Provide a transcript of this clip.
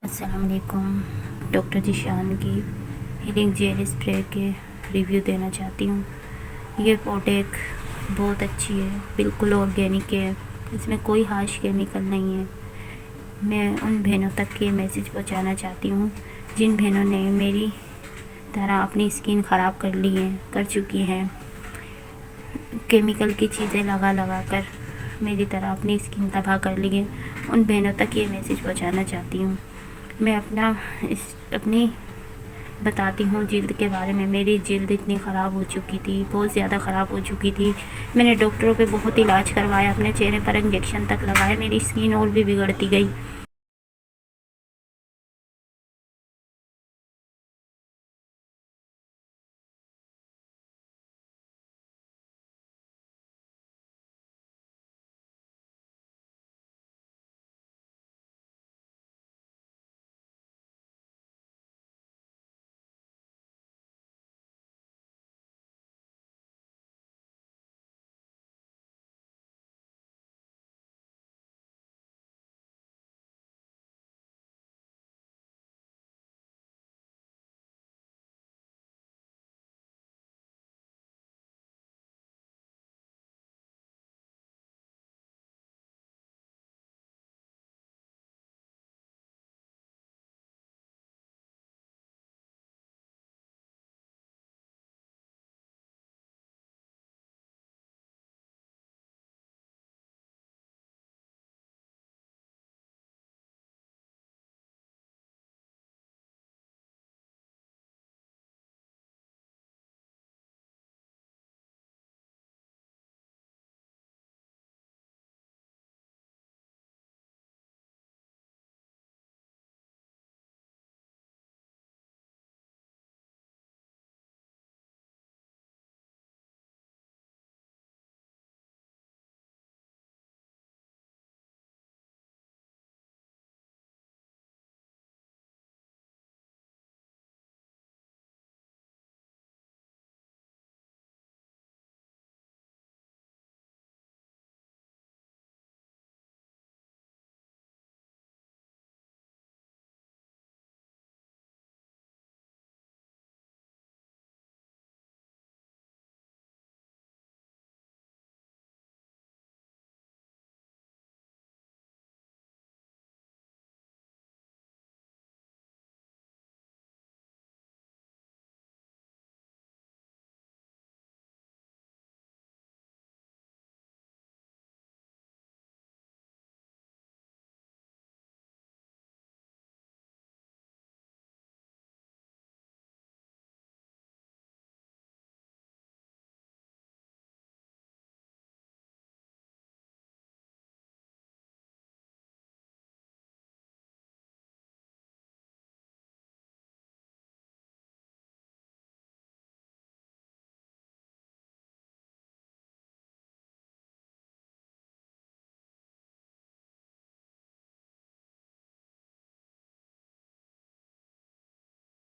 अस्सलाम वालेकुम। डॉक्टर जिशान की हीलिंग जेल स्प्रे के रिव्यू देना चाहती हूँ। ये प्रोडक्ट बहुत अच्छी है, बिल्कुल ऑर्गेनिक है, इसमें कोई हार्श केमिकल नहीं है। मैं उन बहनों तक ये मैसेज पहुँचाना चाहती हूँ जिन बहनों ने मेरी तरह अपनी स्किन ख़राब कर चुकी हैं, केमिकल की चीज़ें लगा लगा कर मेरी तरह अपनी स्किन तबाह कर ली है। उन बहनों तक ये मैसेज पहुँचाना चाहती हूँ। मैं अपनी बताती हूँ जिल्द के बारे में। मेरी जिल्द इतनी ख़राब हो चुकी थी, बहुत ज़्यादा ख़राब हो चुकी थी। मैंने डॉक्टरों पे बहुत इलाज करवाया, अपने चेहरे पर इंजेक्शन तक लगाए, मेरी स्किन और भी बिगड़ती गई।